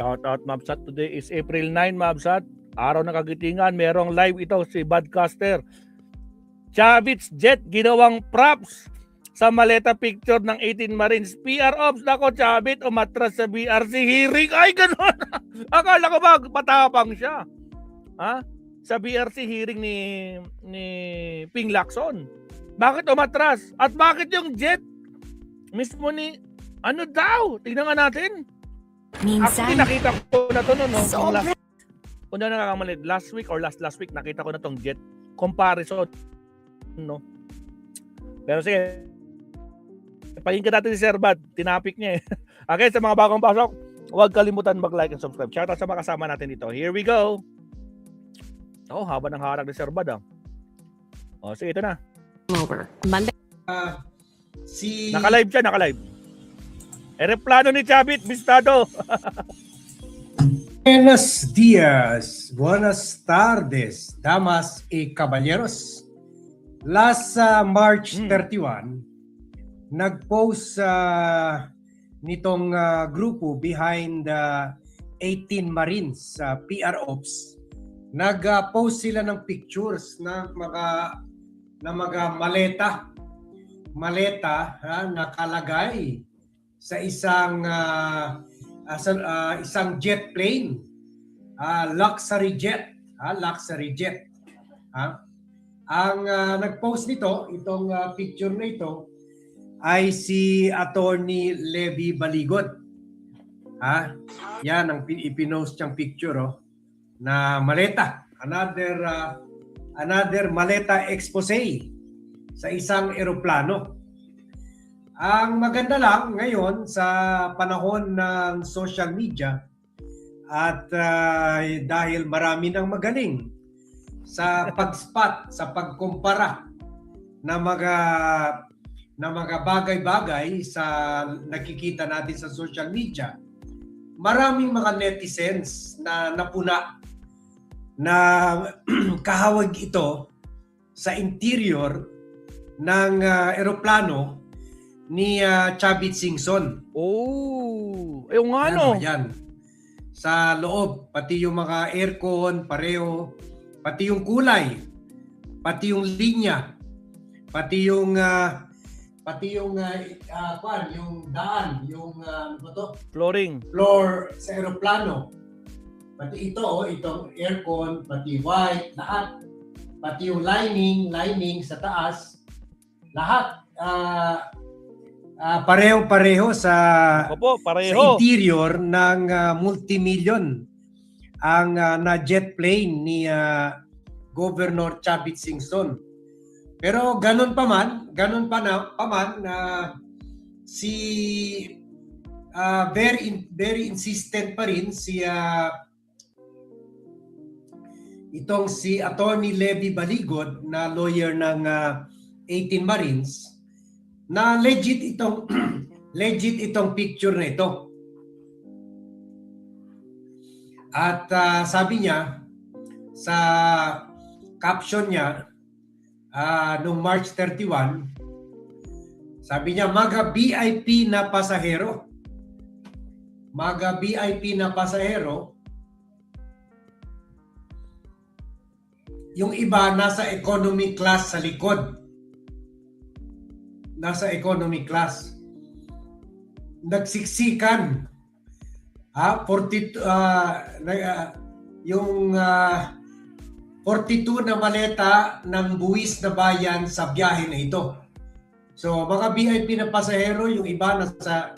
Shout out Mabsat. Today is April 9, Mabsat. Araw ng kagitingan. Merong live ito si Badcaster. Chavits Jet ginawang props sa maleta picture ng 18 Marines. PR Ops. Nako, Chavit umatras sa BRC hearing. Ay, ganun. Akala ko ba patapang siya? Ha? Sa BRC hearing ni Ping Lacson. Bakit umatras? At bakit yung jet mismo ni ano daw? Tingnan nga natin. Minsan, Actually, nakita ko na to no. sobra. Kung na nakakamalit, last week or last week, nakita ko na tong jet comparison. No? Pero sige, pakinggan natin si Sir Bad. Tinapik niya eh. Okay, sa mga bagong pasok, huwag kalimutan mag-like and subscribe. Shoutout sa mga kasama natin dito. Here we go. Oh, haba ng harag ni Sir Bad ah. Oh, sige, ito na. Over. Monday. Naka-live siya, naka-live. Ereplano ni Chavit, bistado. Buenos días, buenas tardes, damas y caballeros. Last March 31, nag-post nitong grupo behind 18 Marines, PR Ops. Nag-post sila ng pictures ng mga maleta nakalagay sa isang jet plane, luxury jet. Ang nag-post itong picture na ito ay si Attorney Levy Baligot. Yan ang ipinost niyang picture na maleta. Another maleta expose sa isang eroplano. Ang maganda lang ngayon sa panahon ng social media at dahil marami nang magaling sa pag-spot, sa pagkumpara ng mga bagay-bagay sa nakikita natin sa social media, maraming mga netizens na napuna na kahawag ito sa interior ng eroplano ni Chavit Singson. Oh, yung ano? Yan. Sa loob, pati yung mga aircon, pareho, pati yung kulay, pati yung linya, pati yung daan, yung floor sa eroplano. Pati itong aircon, pati white, lahat. Pati yung lining sa taas, lahat. Pareho sa interior ng multimillion ang na jet plane ni Governor Chavit Singson. Pero ganun pa man si very insistent pa rin si Attorney Levy Baligot na lawyer ng 18 Marines na legit itong picture na ito. At sabi niya sa caption niya noong March 31, sabi niya, mga VIP na pasahero. Yung iba nasa economy class sa likod. Nagsiksikan. 42 na maleta ng buwis na bayan sa biyahe na ito. So mga VIP na pasahero, yung iba nasa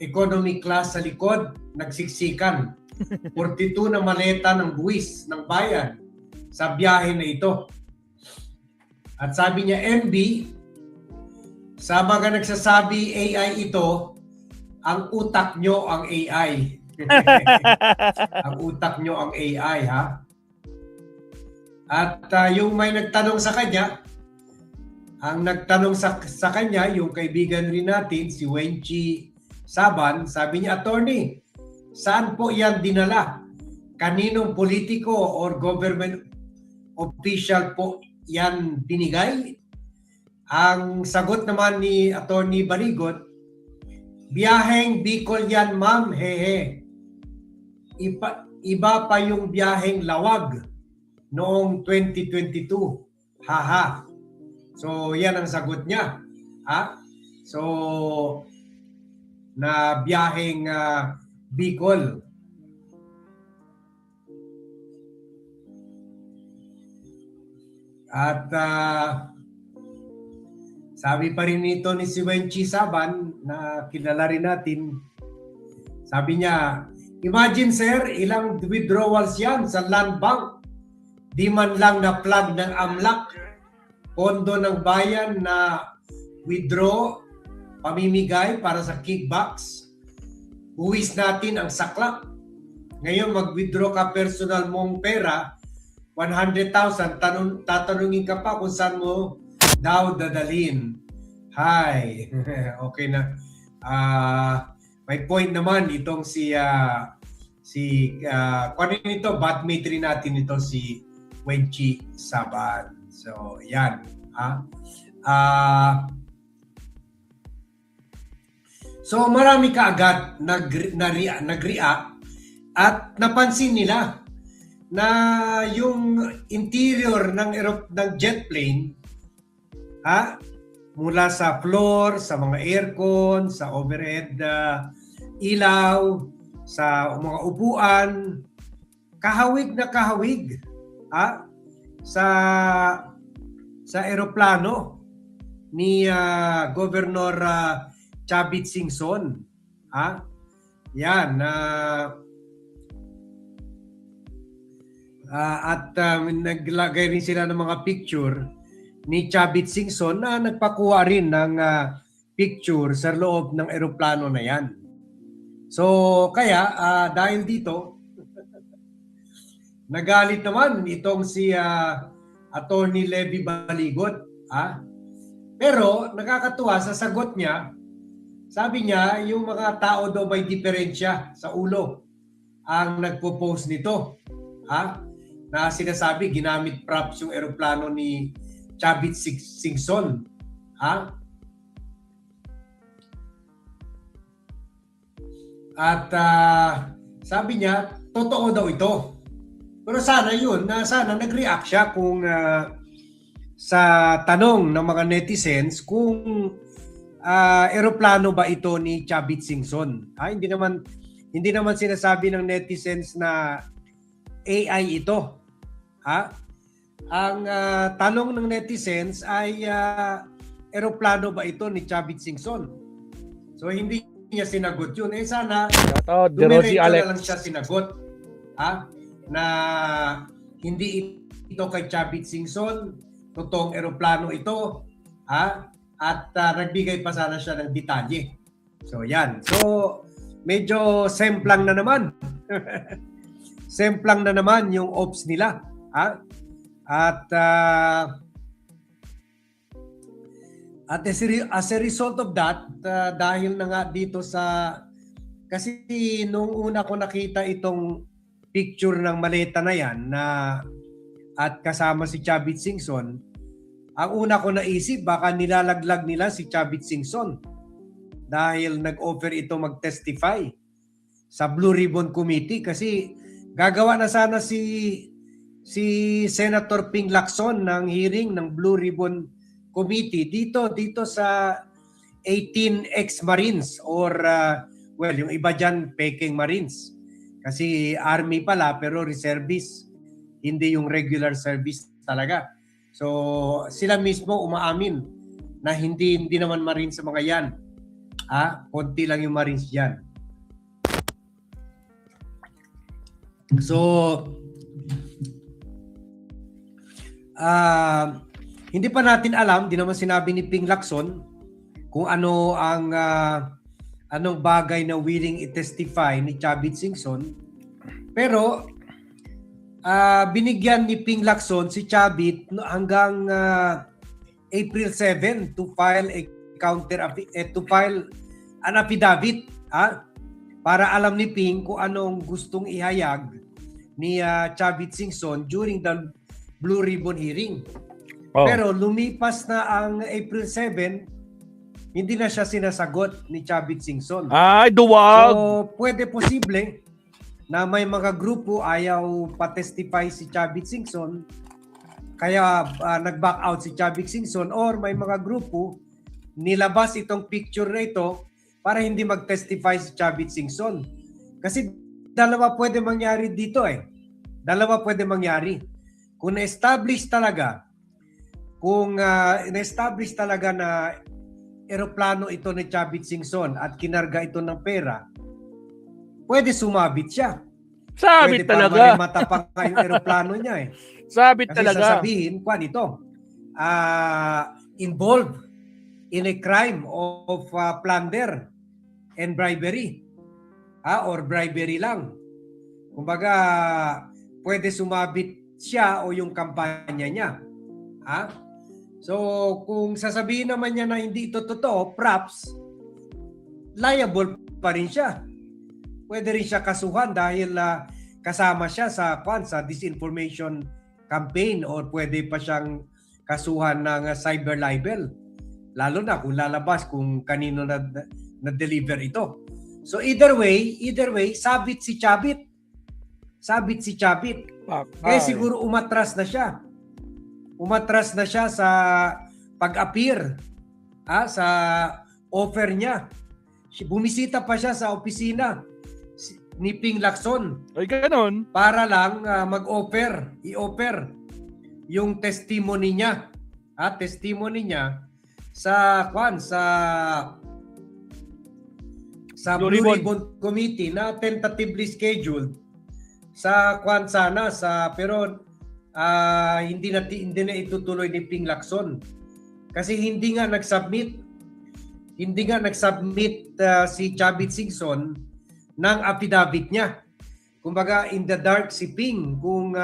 economy class sa likod, nagsiksikan. 42 na maleta ng buwis ng bayan sa biyahe na ito. At sabi niya, MB, sa mga nagsasabi AI ito, ang utak nyo ang AI. Ang utak nyo ang AI, ha? At yung may nagtanong sa kanya, ang nagtanong sa kanya, yung kaibigan rin natin, si Wenchi Saban, sabi niya, Attorney, saan po yan dinala? Kaninong politiko or government official po yan binigay? Ang sagot naman ni Attorney Baligot, biyaheng Bicol yan, ma'am, hehe. iba pa yung biyaheng lawag noong 2022. Haha. So, yan ang sagot niya. Ha? So, na biyaheng Bicol. At sabi pa rin nito ni si Wenchi Saban na kilala rin natin, sabi niya, imagine sir, ilang withdrawals yan sa land bank. Di man lang na plug ng AMLAC, pondo ng bayan na withdraw, pamimigay para sa kickbacks. Buwis natin ang saklap. Ngayon mag-withdraw ka personal mong pera, 100,000, tatanungin ka pa kung saan mo daw dadalhin. Hi. Okay na. May point naman itong si kunin ito, batmate rin natin ito si Wenchi Saban. So, yan. So, marami kaagad nag-react at napansin nila na yung interior ng jet plane, mula sa floor, sa mga aircon, sa overhead ilaw, sa mga upuan, kahawig na kahawig sa eroplano ni Governor Chavit Singson. Yan. At naglagay rin sila ng mga picture ni Chavit Singson na nagpakuha rin ng picture sa loob ng eroplano na yan. So, kaya dahil dito, nagalit naman itong si Attorney Levy Baligot. Pero nakakatuwa sa sagot niya, sabi niya yung mga tao daw may diferensya sa ulo ang nagpo-post nito. Na sinasabi ginamit props yung eroplano ni Chavit Singson. At sabi niya, totoo daw ito. Pero sana nag-react siya kung sa tanong ng mga netizens kung eroplano ba ito ni Chavit Singson. Hindi naman sinasabi ng netizens na AI ito. Ang tanong ng netizens ay eroplano ba ito ni Chavit Singson? So hindi niya sinagot yun. Sana dumiretso na lang siya sinagot na hindi ito kay Chavit Singson, totoong eroplano ito, at nagbigay pa sana siya ng detalye. So yan. So medyo semplang na naman. Semplang na naman yung ops nila. At as a result of that, dahil na nga dito kasi nung una ko nakita itong picture ng maleta na yan at kasama si Chavit Singson, ang una ko naisip baka nilalaglag nila si Chavit Singson dahil nag-offer ito mag-testify sa Blue Ribbon Committee kasi gagawa na sana si Senator Ping Lacson ng hearing ng Blue Ribbon Committee dito sa 18 ex-Marines or yung iba dyan Peking Marines. Kasi Army pala pero reservist, hindi yung regular service talaga. So sila mismo umaamin na hindi naman Marines sa mga yan. Konti lang yung Marines dyan. So hindi pa natin alam, di naman sinabi ni Ping Lacson kung ano ang anong bagay na willing i-testify ni Chavit Singson. Pero binigyan ni Ping Lacson si Chavit hanggang April 7 to file an affidavit para alam ni Ping kung anong gustong ihayag ni Chavit Singson during the Blue Ribbon hearing. Pero lumipas na ang April 7, hindi na siya sinasagot ni Chavit Singson. Ay, duwag! So, pwede posible na may mga grupo ayaw pa-testify si Chavit Singson, kaya nag-back out si Chavit Singson, or may mga grupo nilabas itong picture na ito para hindi mag-testify si Chavit Singson. Kasi dalawa pwede mangyari dito eh. Dalawa pwede mangyari. Kung na-establish talaga, na eroplano ito ni Chavit Singson at kinarga ito ng pera, pwede sumabit siya. Sabit Pwede talaga. pa matapang yung eroplano niya eh. Sabit Kasi talaga. sasabihin, kwan ito, involved in a crime of plunder and bribery. Or bribery lang. Kumbaga, pwede sumabit siya o yung kampanya niya. So, kung sasabihin naman niya na hindi ito totoo, perhaps, liable pa rin siya. Pwede rin siya kasuhan dahil kasama siya sa disinformation campaign, or pwede pa siyang kasuhan ng cyber libel. Lalo na kung lalabas kung kanino na-deliver ito. So either way, sabit si Chavit. Sabit si Chavit. Kaya siguro umatras na siya. Umatras na siya sa pag-appear sa offer niya. Bumisita pa siya sa opisina ni Ping Lacson. Ay, ganun. Para lang i-offer yung testimony niya. Testimony niya sa Blue Ribbon Committee na tentatively scheduled pero hindi na itutuloy ni Ping Lacson kasi hindi nga nag-submit si Chavit Singson ng affidavit niya. Kumbaga in the dark si Ping kung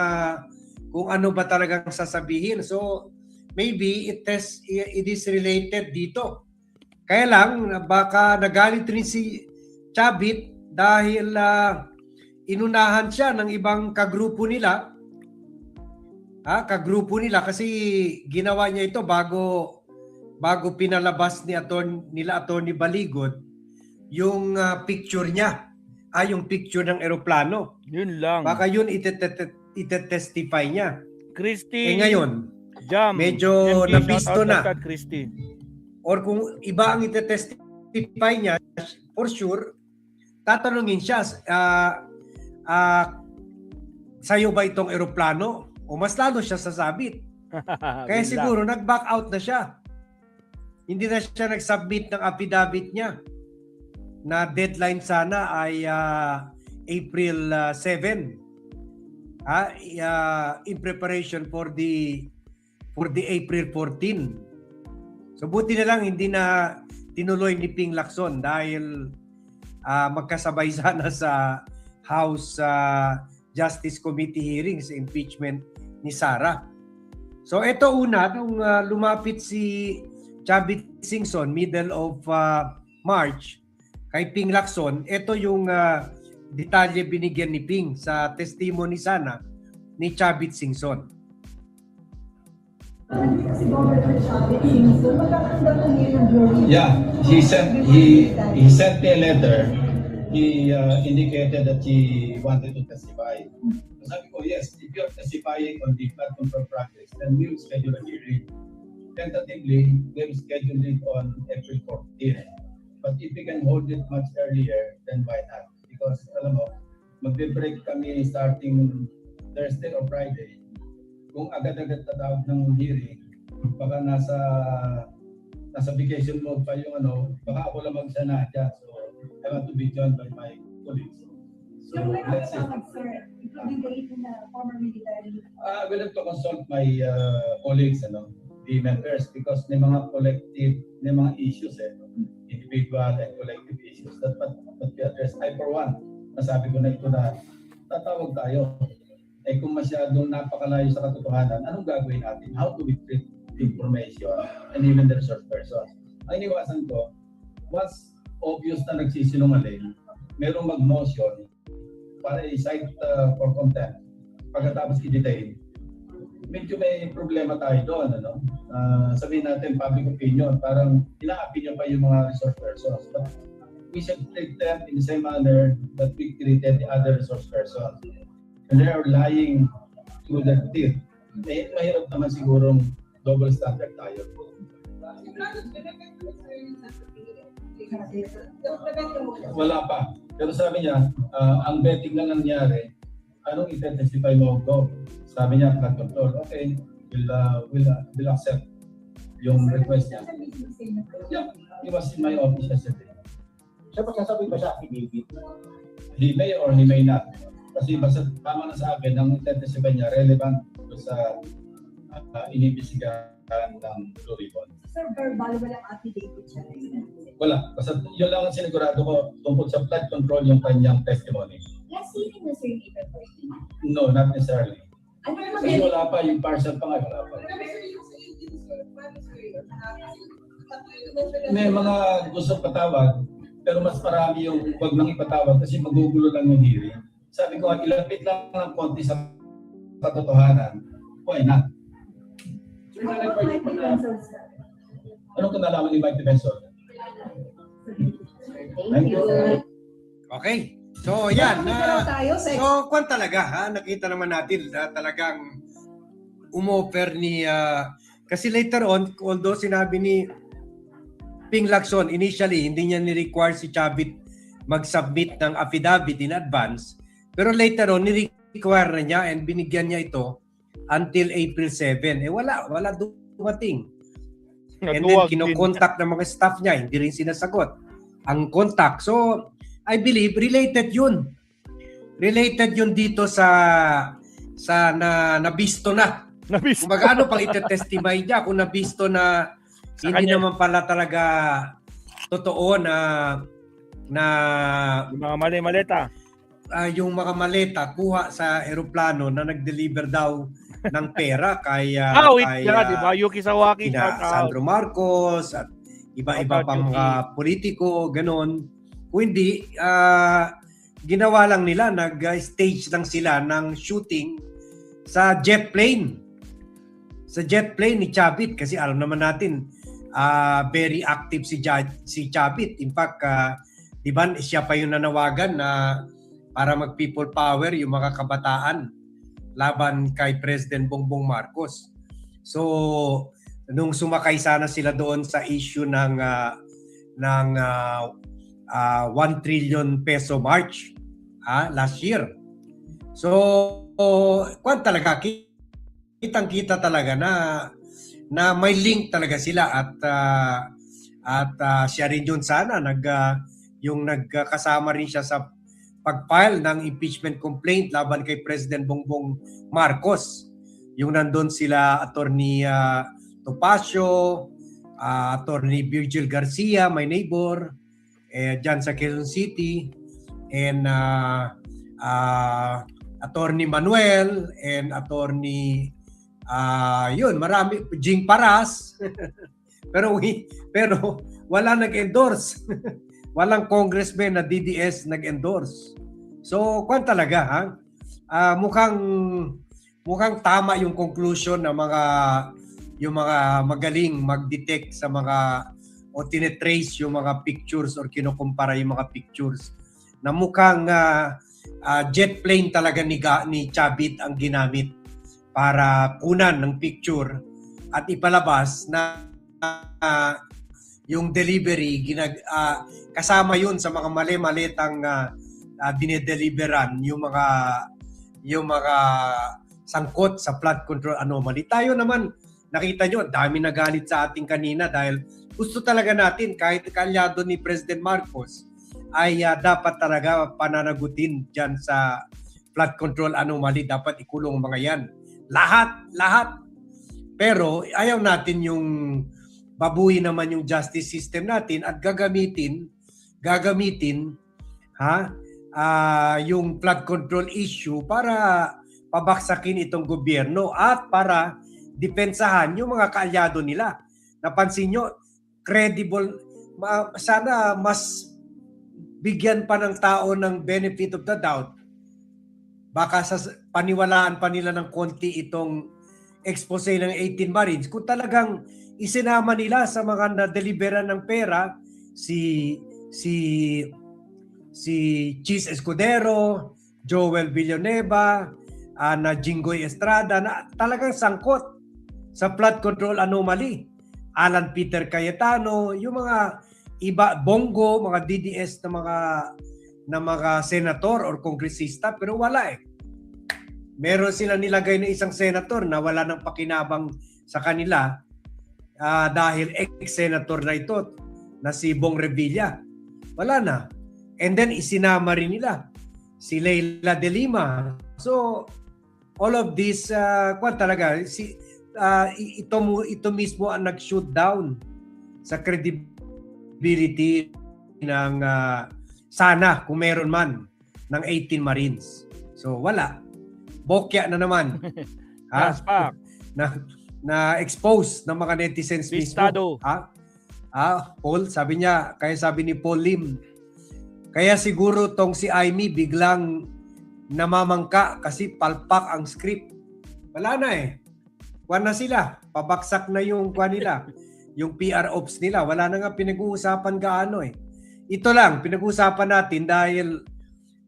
ano ba talagang sasabihin. So maybe it is related dito. Kaya lang baka nagalit rin si Chavit dahil inunahan siya ng ibang kagrupo nila. Kagrupo nila kasi ginawa niya ito bago pinalabas nila Attorney Baligod yung picture niya. Yung picture ng eroplano. Yun lang. Baka yun ite-testify niya. Christy. Ngayon, Jam. medyo MK, nabisto na. Christy. Or kung iba ang ite-testify niya, for sure, tatanungin siya, sa'yo ba itong eroplano? O mas lalo siya sasabit. Kaya siguro nag-back out na siya. Hindi na siya nag-submit ng affidavit niya na deadline sana ay April 7. In preparation for the April 14. So buti na lang hindi na tinuloy ni Ping Lacson dahil magkasabay sana sa House Justice Committee hearings sa impeachment ni Sara. So ito una, nung lumapit si Chavit Singson middle of March kay Ping Lacson, ito yung detalye binigyan ni Ping sa testimony sana ni Chavit Singson. Yeah, he sent me a letter. He indicated that he wanted to testify. So sabi ko, yes, if you're testifying on the flood control projects, then we'll schedule a hearing. Tentatively, we'll schedule it on April 14. But if we can hold it much earlier, then why not? Because, alam mo, magbe-break kami starting Thursday or Friday. Kung agad-agad tatawag ng hearing, baka nasa vacation mode pa yung baka ako lang magsanadya. So, I want to be joined by my colleagues. So, let's see. Including the former military. I will have to consult my colleagues, the members, because may mga collective, may mga issues, individual and collective issues that we address. I, for one, nasabi ko na ito na tatawag tayo. Kung masyadong napakalayo sa katotohanan, anong gagawin natin? How do we treat information and even the resource persons? Ang iniwasan ko, once obvious na nagsisinungaling, merong mag-motion para i-cite for contempt. Pagkatapos i-detain, medyo may problema tayo doon. Sabihin natin public opinion, parang ina-opinion pa yung mga resource persons. But we should treat them in the same manner that we treated the other resource persons. And they are lying through their teeth. Mahirap naman sigurong double standard tayo. Wala pa. Pero sabi niya, ang betting na nangyari, anong i-testify mo go? Sabi niya, flood control. Okay, we'll accept yung request niya. Yeah, he was in my office yesterday. Siya magsasabi ba siya affidavit? He may or he may not. Kasi basta tama na sa akin, ang i-testify niya relevant sa inibisigahan ng Blue Ribbon. Sir, verbal, walang affidavit siya. Wala. Basta yun lang ang sinigurado ko tungkol sa flood control yung kanyang testimony. Last hearing na, sir, yung April 14. No, not necessarily. Ano naman Kasi wala pa, yung parcel pa nga, wala pa. May mga gusto patawag, pero mas marami yung wag nang ipatawag kasi magugulo lang yung hearing. Sabi ko, ilapit lang ng konti sa katotohanan. Why not? Anong kinalaman ni Mike Defensor? Thank you. Okay. So, yan. Tayo, sir. So, kung talaga, nakita naman natin na talagang umoffer ni... kasi later on, although sinabi ni Ping Lacson, initially, hindi niya ni-require si Chavit mag-submit ng affidavit in advance. Pero later on, ni-require na niya and binigyan niya ito until April 7. Wala dumating. And then, kinokontak ng mga staff niya, hindi rin sinasagot ang contact. So, I believe, related yun. Related yun dito sa nabisto na. Kung ano pang itetestimay niya, kung nabisto na hindi naman pala talaga totoo na yung mga maleta. Yung mga maleta kuha sa eroplano na nag-deliver daw ng pera kay di ba? Yuki Sawaki, Sandro Marcos at iba-iba pang mga politiko, ganon. Kung hindi, ginawa lang nila, nag-stage lang sila ng shooting sa jet plane. Sa jet plane ni Chavit kasi alam naman natin, very active si Chavit. In fact, di ba, siya pa yung nanawagan na para mag-people power yung mga kabataan laban kay President Bongbong Marcos. So, nung sumakay sana sila doon sa issue ng 1 trillion peso march last year. So, kung talaga, kitang-kita talaga na may link talaga sila at siya rin yun sana yung nagkasama rin siya sa pag-file ng impeachment complaint laban kay President Bongbong Marcos. Yung nandun sila Attorney Topacio, Attorney Virgil Garcia, my neighbor, dyan sa Quezon City, and Attorney Manuel, and Attorney marami, Jing Paras. pero wala nag-endorse. Walang congressman na DDS nag-endorse. So, kung talaga, mukhang tama yung conclusion ng yung mga magaling mag-detect sa mga o tinetrace yung mga pictures or kinukumpara yung mga pictures na mukhang jet plane talaga ni Chavit ang ginamit para kunan ng picture at ipalabas na yung delivery kasama yun sa mga mali-malitang dinedeliveran yung mga sangkot sa flood control anomaly. Tayo naman, nakita nyo, dami nagalit sa ating kanina dahil gusto talaga natin kahit kalyado ni President Marcos ay dapat talaga pananagutin dyan sa flood control anomaly. Dapat ikulong mga yan. Lahat. Pero ayaw natin yung babuhin naman yung justice system natin at gagamitin yung flood control issue para pabaksakin itong gobyerno at para depensahan yung mga kaalyado nila. Napansin nyo, credible, sana mas bigyan pa ng tao ng benefit of the doubt. Baka paniwalaan pa nila ng konti itong expose ng 18 Marines kung talagang isinama nila sa mga na-deliveran ng pera si si Cheese Escudero, Joel Villanueva, na Jinggoy Estrada na talagang sangkot sa flood control anomaly. Alan Peter Cayetano, yung mga iba, Bongo, mga DDS na mga senator or kongresista, pero wala eh. Meron sila nilagay na isang senator na wala ng pakinabang sa kanila dahil ex-senator na ito na si Bong Revilla. Wala na. And then isinama rin nila si Leila de Lima. So all of this talaga ito mismo ang nag-shoot down sa credibility ng sana kung meron man ng 18 Marines. So wala. Bokya na naman. That's fact. Na expose ng mga netizens Listado. mismo. Paul, sabi niya, kaya sabi ni Paul Lim, kaya siguro tong si Aimee biglang namamangka kasi palpak ang script. Wala na eh. Kuwan na sila. Pabaksak na yung kuwan nila. Yung PR ops nila. Wala na nga pinag-uusapan gaano eh. Ito lang, pinag-uusapan natin dahil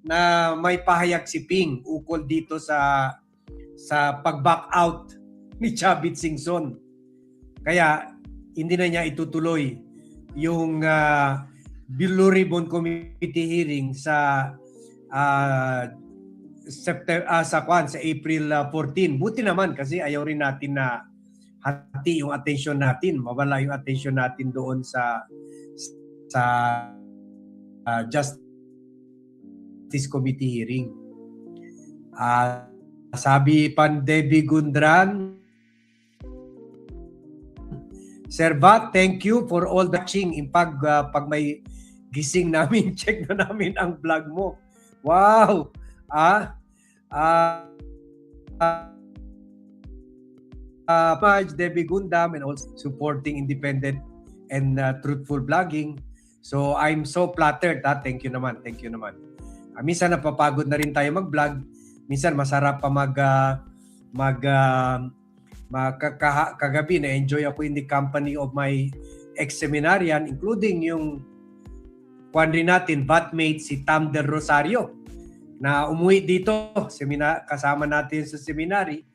na may pahayag si Ping ukol dito sa pag-back out ni Chavit Singson. Kaya hindi na niya itutuloy yung Blue Ribbon Committee hearing sa sa April 14. Buti naman kasi ayaw rin natin na hati yung attention natin, mawala yung attention natin doon sa Justice Committee hearing. Sabi pan Debbie Gundran, Sir Bat, thank you for all the watching. Pag may gising namin, check na namin ang vlog mo. Wow! Debbie Gundam and also supporting independent and truthful blogging. So I'm so flattered. Thank you naman. Thank you naman. Minsan napapagod na rin tayo mag-vlog. Minsan masarap pa kagabi na-enjoy ako in the company of my ex-seminarian, including yung rin natin, batmate si Tam Del Rosario na umuwi dito, kasama natin sa seminary,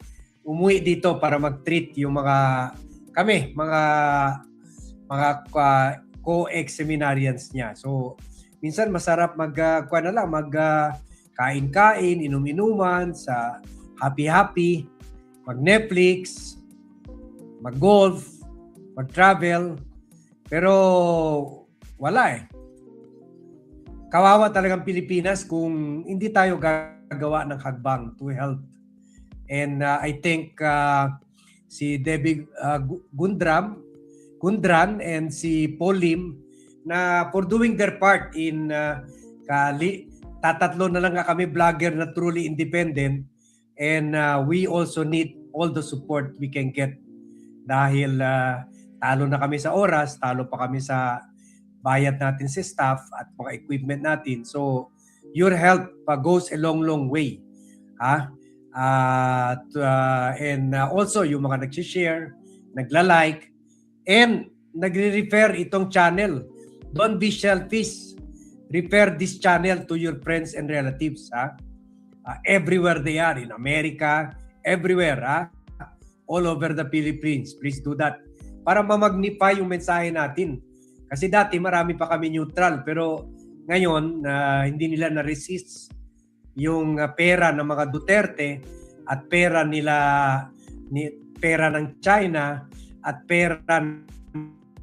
umuwi dito para mag-treat yung mga co-ex-seminarians niya. So, minsan masarap kain-kain, inom-inuman, sa happy-happy, mag-Netflix, mag-golf, mag-travel. Pero wala eh. Kawawa talagang Pilipinas kung hindi tayo gagawa ng hagbang to help. And I think si Debbie Gundran and si Paul Lim na for doing their part in tatatlo na lang nga kami vlogger na truly independent, and we also need all the support we can get dahil talo na kami sa oras, talo pa kami sa bayad natin sa staff at mga equipment natin. So your help goes a long way. And also yung mga nag-share, nagla-like, and nagre-refer itong channel. Don't be selfish. Refer this channel to your friends and relatives. Everywhere they are, in America, everywhere. All over the Philippines. Please do that. Para mamagnify yung mensahe natin. Kasi dati marami pa kami neutral, pero ngayon hindi nila na-resist yung pera ng mga Duterte at pera ng China at pera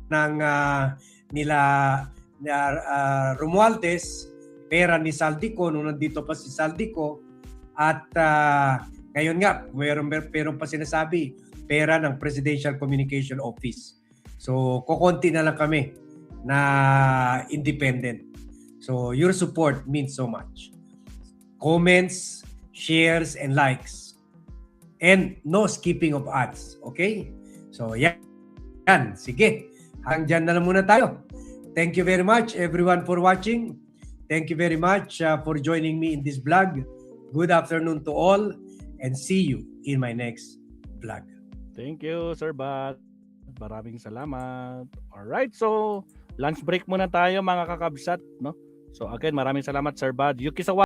ng nila Romualdez, pera ni Saldico nung nandito pa si Saldico, at ngayon nga meron pa sinasabi pera ng Presidential Communication Office. So kokonti na lang kami na independent. So your support means so much. Comments, shares, and likes. And no skipping of ads. Okay? So yan. Sige. Hanggang na lang muna tayo. Thank you very much everyone for watching. Thank you very much for joining me in this vlog. Good afternoon to all and see you in my next vlog. Thank you, Sir Bat. Maraming salamat. Alright, so lunch break muna tayo mga kakabsat, no? So again, maraming salamat Sir Bad. Yuki Sawa